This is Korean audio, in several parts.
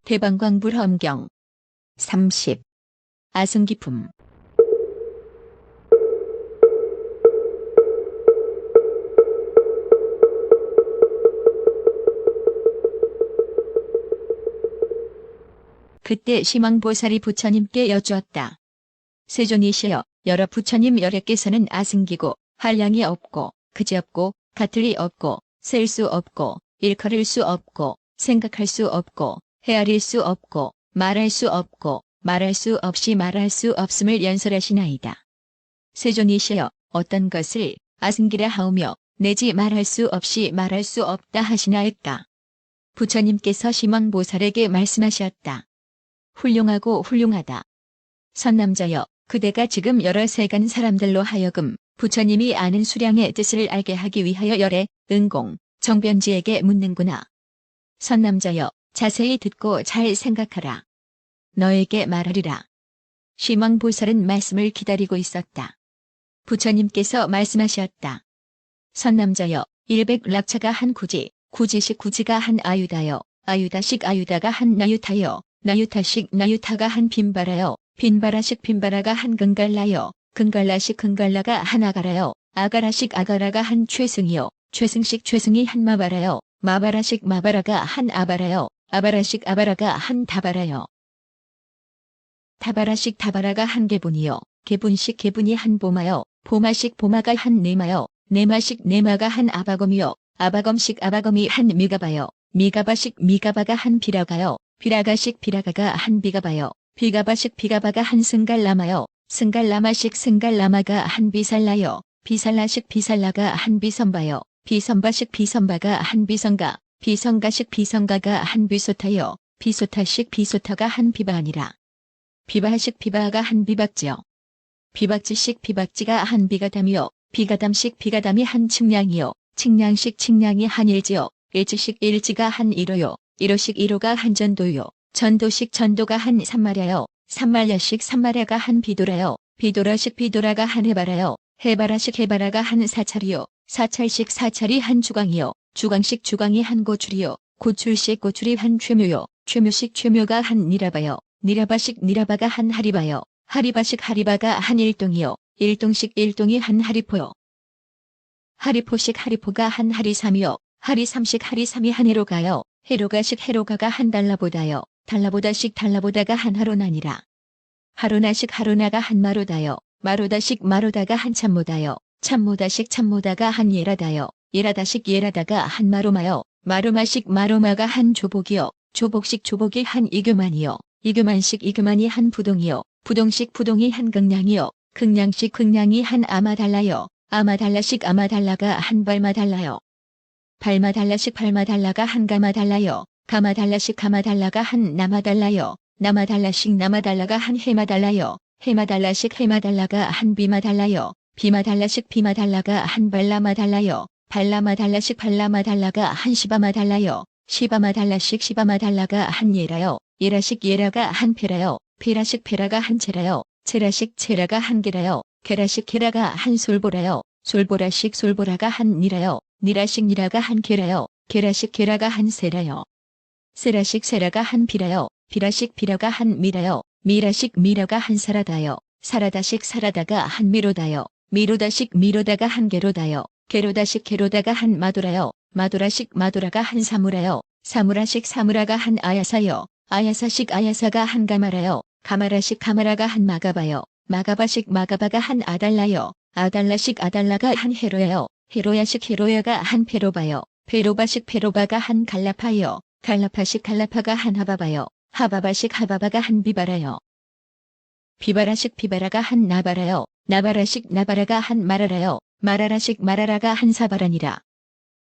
대방광불험경 30. 아승기품. 그때 심왕보살이 부처님께 여쭈었다. 세존이시여, 여러 부처님 여러께서는 아승기고 한량이 없고 그지없고 같을 리 없고 셀 수 없고 일컬을 수 없고 생각할 수 없고 헤아릴 수 없고 말할 수 없고 말할 수 없이 말할 수 없음을 연설하시나이다. 세존이시여, 어떤 것을 아승기라 하오며 내지 말할 수 없이 말할 수 없다 하시나이까. 부처님께서 심왕보살에게 말씀하셨다. 훌륭하고 훌륭하다. 선남자여, 그대가 지금 여러 세간 사람들로 하여금 부처님이 아는 수량의 뜻을 알게 하기 위하여 열애, 응공, 정변지에게 묻는구나. 선남자여, 자세히 듣고 잘 생각하라. 너에게 말하리라. 심왕보살은 말씀을 기다리고 있었다. 부처님께서 말씀하셨다. 선남자여, 일백락차가 한 구지, 구지식 구지가 한 아유다여, 아유다식 아유다가 한 나유타여, 나유타식 나유타가 한 빈바라여, 빈바라식 빈바라가 한 근갈라여, 근갈라식 근갈라가 한 아가라여, 아가라식 아가라가 한 최승이여, 최승식 최승이 한 마바라여, 마바라식 마바라가 한 아바라여, 아바라식 아바라가 한 다바라여, 다바라식 다바라가 한 개분이여, 개분식 개분이 한 보마여, 보마식 보마가 한 네마여, 네마식 네마가 한 아바검이여, 아바검식 아바검이 한 미가바여, 미가바식 미가바가 한 비라가여, 비라가식 비라가가 한 비가바여, 비가바식 비가바가 한 승갈라마여, 승갈라마식 승갈라마가 한 비살라여, 비살라식 비살라가 한 비선바여, 비선바식 비선바가 한 비성가, 비성가식 비성가가 한 비소타여, 비소타식 비소타가 한 비바아니라. 비바식 비바가 한 비박지여, 비박지식 비박지가 한 비가담이여, 비가담식 비가담이 한 측량이여, 측량식 측량이 한 일지여, 일지식 일지가 한 일호여, 일호식 일호가 한 전도요, 전도식 전도가 한 산마랴여, 산마랴식 산마랴가 한 비도라여, 비도라식 비도라가 한 해바라여, 해바라식 해바라가 한 사찰이요, 사찰식 사찰이 한 주광이요, 주광식 주광이 한 고출이요, 고출식 고출이 한 최묘요, 최묘식 최묘가 한 니라바여, 니라바식 니라바가 한 하리바여, 하리바식 하리바가 한 일동이요, 일동식 일동이 한 하리포요, 하리포식 하리포가 한 하리삼이요, 하리삼식 하리삼이 한 해로가요, 해로가식 해로가가 한 달라보다요, 달라보다식 달라보다가 한 하로나니라. 하로나식 하로나가 한 마로다요, 마로다식 마로다가 한 참모다요, 참모다식 참모다가 한 예라다요, 예라다식 예라다가 한 마로마요, 마로마식 마로마가 한 조복이요, 조복식 조복이 한 이교만이요, 이교만식 이교만이 한 부동이요, 부동식 부동이 한 극량이요, 극량식 극량이 한 아마달라요, 아마달라식 아마달라가 한 발마달라요, 발마달라식 발마달라가 한 가마달라요, 가마달라식 가마달라가 한 나마달라요, 나마달라식 나마달라가 한 해마달라요, 해마달라식 해마달라가 한 비마달라요, 비마달라식 비마달라가 한 발라마달라요, 발라마달라식 발라마달라가 한 시바마달라요, 시바마달라식 시바마달라가 한 예라요, 예라식 예라가 한 페라요, 페라식 페라가 한 체라요, 체라식 체라가 한 게라요, 게라식 게라가 한 솔보라요, 솔보라식 솔보라가 한 니라요, 니라식 니라가 한 게라요, 게라식 게라가 한 세라요, 세라식 세라가 한 비라요, 비라식 비라가 한 미라요, 미라식 미라가 한 사라다요, 사라다식 사라다가 한 미로다요, 미로다식 미로다가 한 게로다요, 게로다식 게로다가 한 마도라요, 마도라식 마도라가 한 사무라요, 사무라식 사무라가 한 아야사요, 아야사식 아야사가 한 가마라요, 가마라식 가마라가 한 마가바요, 마가바식 마가바가 한 아달라요, 아달라식 아달라가 한 헤로야요, 헤로야식 헤로야가 한 페로바요, 페로바식 페로바가 한 갈라파요, 갈라파식 갈라파가 한 하바바요, 하바바식 하바바가 한 비바라요, 비바라식 비바라가 한 나바라요, 나바라식 나바라가 한 마라라요, 마라라식 마라라가 한 사바라니라.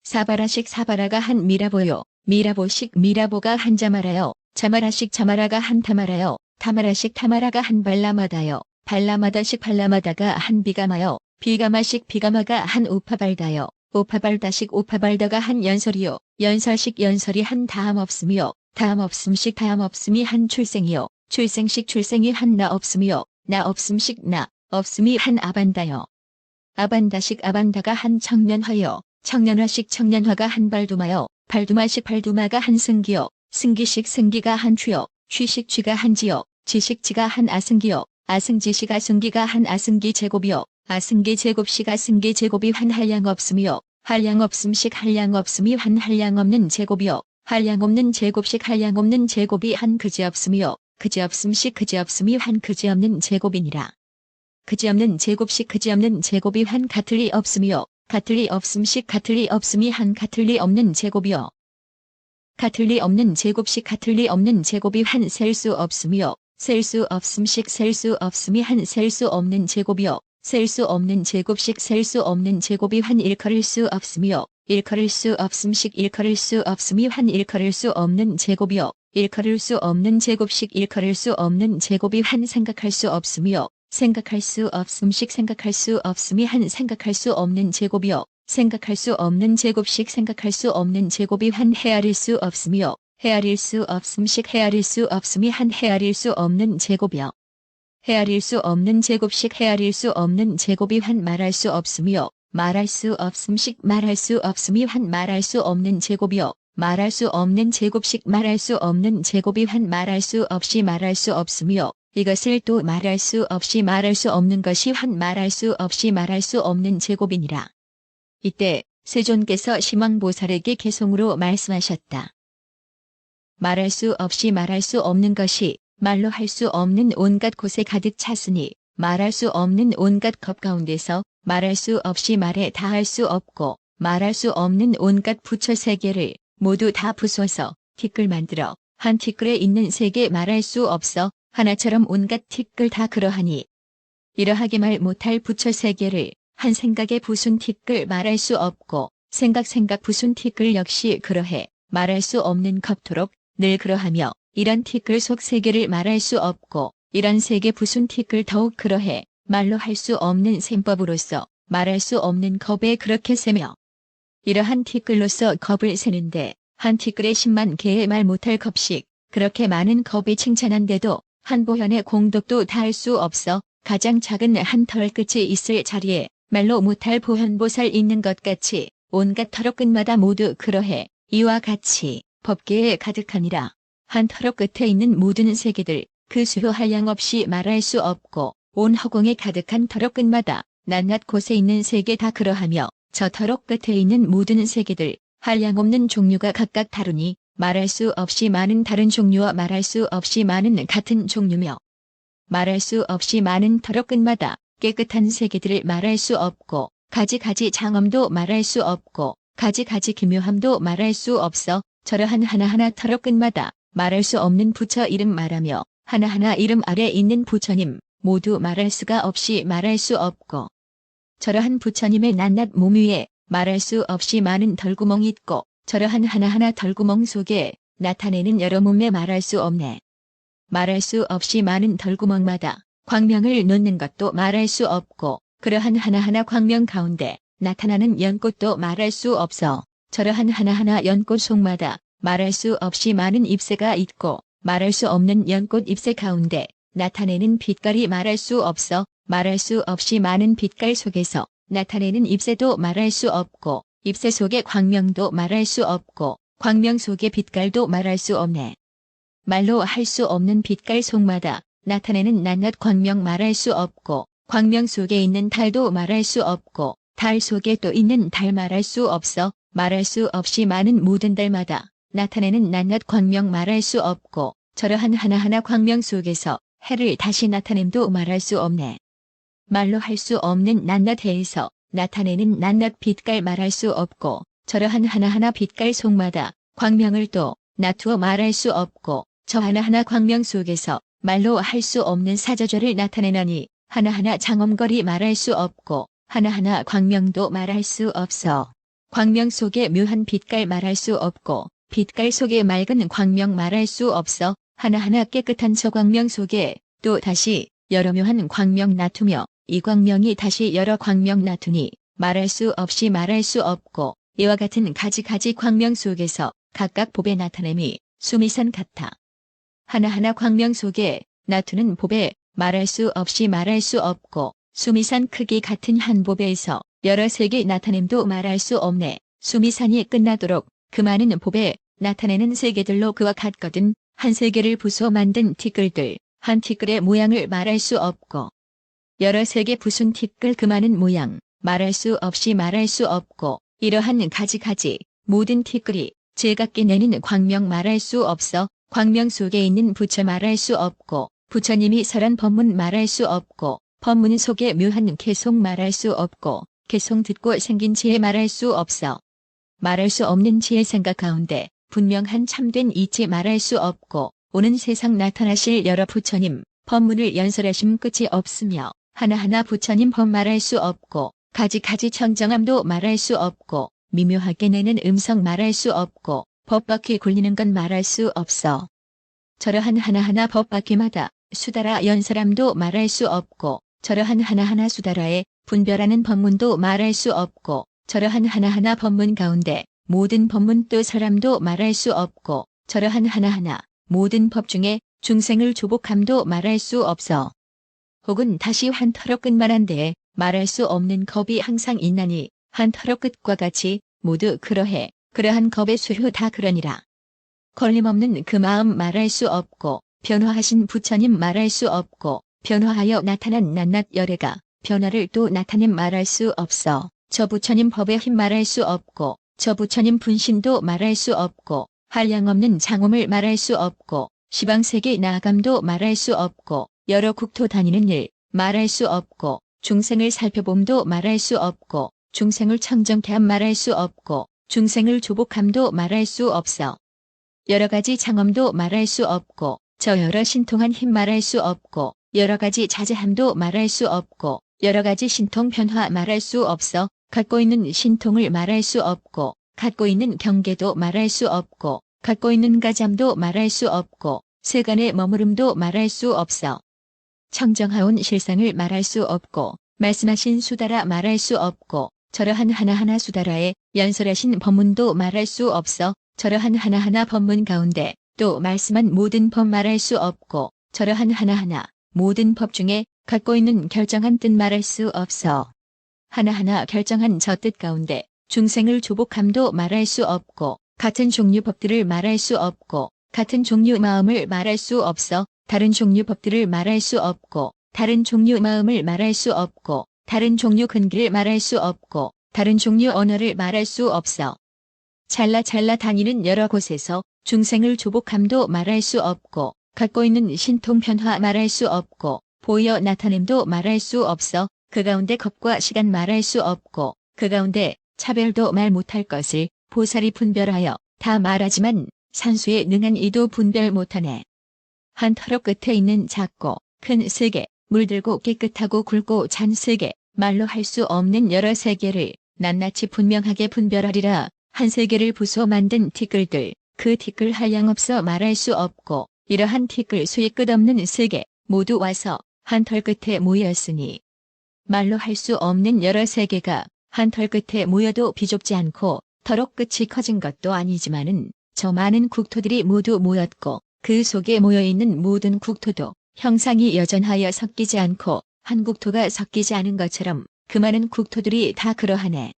사바라식 사바라가 한 미라보요, 미라보식 미라보가 한 자마라요, 자마라식 자마라가 한 타마라요, 타마라식 타마라가 한 발라마다요, 발라마다식 발라마다가 한 비가마요, 비가마식 비가마가 한 우파발다요, 우파발다식 우파발다가 한 연설이요, 연설식 연설이 한 다함없음이요, 다함없음식 다함없음이 한 출생이요, 출생식 출생이 한 나 없음이요 나 없음식 나 없음이 한 아반다요. 아반다식 아반다가 한 청년화요 청년화식 청년화가 한 발두마요 발두마식 발두마가 한 승기요 승기식 승기가 한 취요 취식 취가 한 지요 지식 지가 한 아승기요 아승지식 아승기가 한 아승기 제곱이요 아승기 제곱식 아승기 제곱이 한 한량 없음이요 한량 없음식 한량 없음이 한 한량 없는 제곱이요 한량 없는 제곱식 한량 없는 제곱이 한 그지 없음이요 그지 없음식 그지 없음이 한 그지 없는 제곱이니라. 그지 없는 제곱식 그지 없는 제곱이 한 같을 리 없음이요 같을 리 없음식 같을 리 없음이 한 같을 리 없는 제곱이요 같을 리 없는 제곱식 같을 리 없는 제곱이 한 셀 수 없음이요 셀 수 없음식 셀 수 없음이 한 셀 수 없는 제곱이요 셀 수 없는 제곱식 셀 수 없는 제곱이 한 일컬을 수 없음이요 일컬을 수 없음식 일컬을 수 없음이 한 일컬을 수 없는 제곱이요 일컬을 수 없는 제곱식 일컬을 수 없는 제곱이 한 생각할 수 없음이요 생각할 수 없음식 생각할 수 없음이 한 생각할 수 없는 제곱이요 생각할 수 없는 제곱식 생각할 수 없는 제곱이 한 헤아릴 수 없음이요 헤아릴 수 없음식 헤아릴 수 없음이 한 헤아릴 수 없는 제곱이요 헤아릴 수 없는 제곱식 헤아릴 수 없는 제곱이 한 말할 수 없음이요 말할 수 없음식 말할 수 없음이 한 말할 수 없는 제곱이요 말할 수 없는 제곱식 말할 수 없는 제곱이 한 말할 수 없이 말할 수 없음이요 이것을 또 말할 수 없이 말할 수 없는 것이 한 말할 수 없이 말할 수 없는 제곱이니라. 이때 세존께서 심왕보살에게 개송으로 말씀하셨다. 말할 수 없이 말할 수 없는 것이 말로 할 수 없는 온갖 곳에 가득 찼으니 말할 수 없는 온갖 겁 가운데서 말할 수 없이 말에 닿을 수 없고 말할 수 없는 온갖 부처 세계를 모두 다 부숴서 티끌 만들어 한 티끌에 있는 세계 말할 수 없어 하나처럼 온갖 티끌 다 그러하니 이러하게 말 못할 부처 세계를 한 생각에 부순 티끌 말할 수 없고 생각 부순 티끌 역시 그러해 말할 수 없는 겁토록 늘 그러하며 이런 티끌 속 세계를 말할 수 없고 이런 세계 부순 티끌 더욱 그러해 말로 할 수 없는 셈법으로서 말할 수 없는 겁에 그렇게 세며 이러한 티끌로서 겁을 세는데 한 티끌에 10만 개의 말 못할 겁씩 그렇게 많은 겁이 칭찬한데도 한 보현의 공덕도 다할 수 없어 가장 작은 한 털 끝이 있을 자리에 말로 못할 보현보살 있는 것 같이 온갖 털옥 끝마다 모두 그러해 이와 같이 법계에 가득하니라. 한 털옥 끝에 있는 모든 세계들 그 수요 한량 없이 말할 수 없고 온 허공에 가득한 털옥 끝마다 낱낱 곳에 있는 세계 다 그러하며 저 털옥 끝에 있는 모든 세계들 한량 없는 종류가 각각 다르니 말할 수 없이 많은 다른 종류와 말할 수 없이 많은 같은 종류며 말할 수 없이 많은 털옥 끝마다 깨끗한 세계들을 말할 수 없고 가지가지 장엄도 말할 수 없고 가지가지 기묘함도 말할 수 없어 저러한 하나하나 털옥 끝마다 말할 수 없는 부처 이름 말하며 하나하나 이름 아래 있는 부처님 모두 말할 수가 없이 말할 수 없고 저러한 부처님의 낱낱 몸 위에 말할 수 없이 많은 덜구멍이 있고 저러한 하나하나 덜구멍 속에 나타내는 여러 몸에 말할 수 없네. 말할 수 없이 많은 덜구멍마다 광명을 놓는 것도 말할 수 없고 그러한 하나하나 광명 가운데 나타나는 연꽃도 말할 수 없어 저러한 하나하나 연꽃 속마다 말할 수 없이 많은 잎새가 있고 말할 수 없는 연꽃 잎새 가운데 나타내는 빛깔이 말할 수 없어 말할 수 없이 많은 빛깔 속에서 나타내는 잎새도 말할 수 없고 잎새 속의 광명도 말할 수 없고 광명 속의 빛깔도 말할 수 없네. 말로 할 수 없는 빛깔 속마다 나타내는 낱낱 광명 말할 수 없고 광명 속에 있는 달도 말할 수 없고 달 속에 또 있는 달 말할 수 없어 말할 수 없이 많은 모든 달마다 나타내는 낱낱 광명 말할 수 없고 저러한 하나하나 광명 속에서 해를 다시 나타냄도 말할 수 없네. 말로 할 수 없는 낱낱 해에서 나타내는 낱낱 빛깔 말할 수 없고 저러한 하나하나 빛깔 속마다 광명을 또 나투어 말할 수 없고 저 하나하나 광명 속에서 말로 할 수 없는 사저절을 나타내나니 하나하나 장엄거리 말할 수 없고 하나하나 광명도 말할 수 없어. 광명 속에 묘한 빛깔 말할 수 없고 빛깔 속에 맑은 광명 말할 수 없어 하나하나 깨끗한 저 광명 속에 또 다시 여러 묘한 광명 나투며 이 광명이 다시 여러 광명 나투니 말할 수 없이 말할 수 없고 이와 같은 가지가지 광명 속에서 각각 법에 나타냄이 수미산 같아. 하나하나 광명 속에 나투는 보배, 말할 수 없이 말할 수 없고 수미산 크기 같은 한 보배에서 여러 세계 나타냄도 말할 수 없네. 수미산이 끝나도록 그 많은 보배 나타내는 세계들로 그와 같거든. 한 세계를 부숴 만든 티끌들, 한 티끌의 모양을 말할 수 없고 여러 세계 부순 티끌 그 많은 모양, 말할 수 없이 말할 수 없고 이러한 가지가지 모든 티끌이 제각기 내는 광명 말할 수 없어 광명 속에 있는 부처 말할 수 없고 부처님이 설한 법문 말할 수 없고 법문 속에 묘한 개송 말할 수 없고 개송 듣고 생긴 지혜 말할 수 없어. 말할 수 없는 지혜 생각 가운데 분명한 참된 이치 말할 수 없고 오는 세상 나타나실 여러 부처님 법문을 연설하심 끝이 없으며 하나하나 부처님 법 말할 수 없고 가지가지 청정함도 말할 수 없고 미묘하게 내는 음성 말할 수 없고 법바퀴 굴리는 건 말할 수 없어. 저러한 하나하나 법바퀴마다 수다라 연설함도 말할 수 없고 저러한 하나하나 수다라에 분별하는 법문도 말할 수 없고 저러한 하나하나 법문 가운데 모든 법문 또 설함도 말할 수 없고 저러한 하나하나 모든 법 중에 중생을 조복함도 말할 수 없어. 혹은 다시 한 터로 끝만한 데에 말할 수 없는 겁이 항상 있나니 한 터로 끝과 같이 모두 그러해. 그러한 겁의 수효 다 그러니라. 걸림없는 그 마음 말할 수 없고 변화하신 부처님 말할 수 없고 변화하여 나타난 낱낱 열애가 변화를 또 나타냄 말할 수 없어. 저 부처님 법의 힘 말할 수 없고 저 부처님 분신도 말할 수 없고 한량없는 장엄을 말할 수 없고 시방세계 나아감도 말할 수 없고 여러 국토 다니는 일 말할 수 없고 중생을 살펴봄도 말할 수 없고 중생을 청정케 함 말할 수 없고 중생을 조복함도 말할 수 없어. 여러 가지 장엄도 말할 수 없고 저 여러 신통한 힘 말할 수 없고 여러 가지 자제함도 말할 수 없고 여러 가지 신통 변화 말할 수 없어. 갖고 있는 신통을 말할 수 없고 갖고 있는 경계도 말할 수 없고 갖고 있는 가잠도 말할 수 없고 세간의 머무름도 말할 수 없어. 청정하온 실상을 말할 수 없고 말씀하신 수다라 말할 수 없고 저러한 하나하나 수다라에 연설하신 법문도 말할 수 없어. 저러한 하나하나 법문 가운데 또 말씀한 모든 법 말할 수 없고 저러한 하나하나 모든 법 중에 갖고 있는 결정한 뜻 말할 수 없어. 하나하나 결정한 저 뜻 가운데 중생을 조복함도 말할 수 없고 같은 종류 법들을 말할 수 없고 같은 종류 마음을 말할 수 없어. 다른 종류 법들을 말할 수 없고 다른 종류 마음을 말할 수 없고 다른 종류 근기를 말할 수 없고 다른 종류 언어를 말할 수 없어. 잘라 다니는 여러 곳에서 중생을 조복함도 말할 수 없고 갖고 있는 신통 변화 말할 수 없고 보여 나타냄도 말할 수 없어. 그 가운데 겁과 시간 말할 수 없고 그 가운데 차별도 말 못할 것을 보살이 분별하여 다 말하지만 산수에 능한 이도 분별 못하네. 한 터로 끝에 있는 작고 큰 세계, 물들고 깨끗하고 굵고 잔 세계, 말로 할 수 없는 여러 세계를 낱낱이 분명하게 분별하리라. 한 세계를 부숴 만든 티끌들, 그 티끌 한량없어 말할 수 없고 이러한 티끌 수의 끝없는 세계 모두 와서 한 털 끝에 모였으니 말로 할 수 없는 여러 세계가 한 털 끝에 모여도 비좁지 않고 터록 끝이 커진 것도 아니지만은 저 많은 국토들이 모두 모였고 그 속에 모여있는 모든 국토도 형상이 여전하여 섞이지 않고 한 국토가 섞이지 않은 것처럼 그 많은 국토들이 다 그러하네.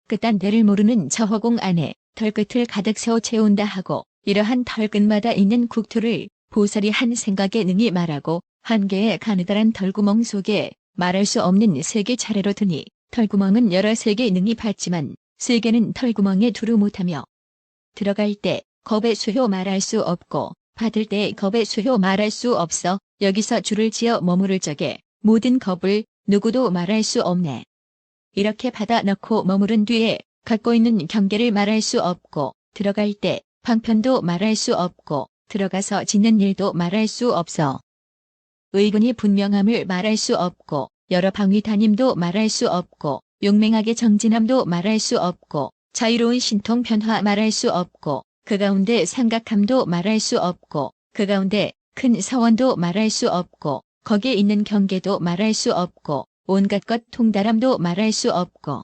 끝단대를 모르는 저 허공 안에 털끝을 가득 세워 채운다 하고 이러한 털끝마다 있는 국토를 보살이 한 생각에 능히 말하고 한 개의 가느다란 털구멍 속에 말할 수 없는 세계 차례로 드니 털구멍은 여러 세계 능히 받지만 세계는 털구멍에 두루 못하며 들어갈 때 겁의 수효 말할 수 없고 받을 때 겁의 수효 말할 수 없어. 여기서 줄을 지어 머무를 적에 모든 겁을 누구도 말할 수 없네. 이렇게 받아 넣고 머무른 뒤에 갖고 있는 경계를 말할 수 없고 들어갈 때 방편도 말할 수 없고 들어가서 짓는 일도 말할 수 없어. 의군이 분명함을 말할 수 없고 여러 방위 다님도 말할 수 없고 용맹하게 정진함도 말할 수 없고 자유로운 신통 변화 말할 수 없고 그 가운데 삼각함도 말할 수 없고 그 가운데 큰 서원도 말할 수 없고 거기에 있는 경계도 말할 수 없고 온갖 것 통달함도 말할 수 없고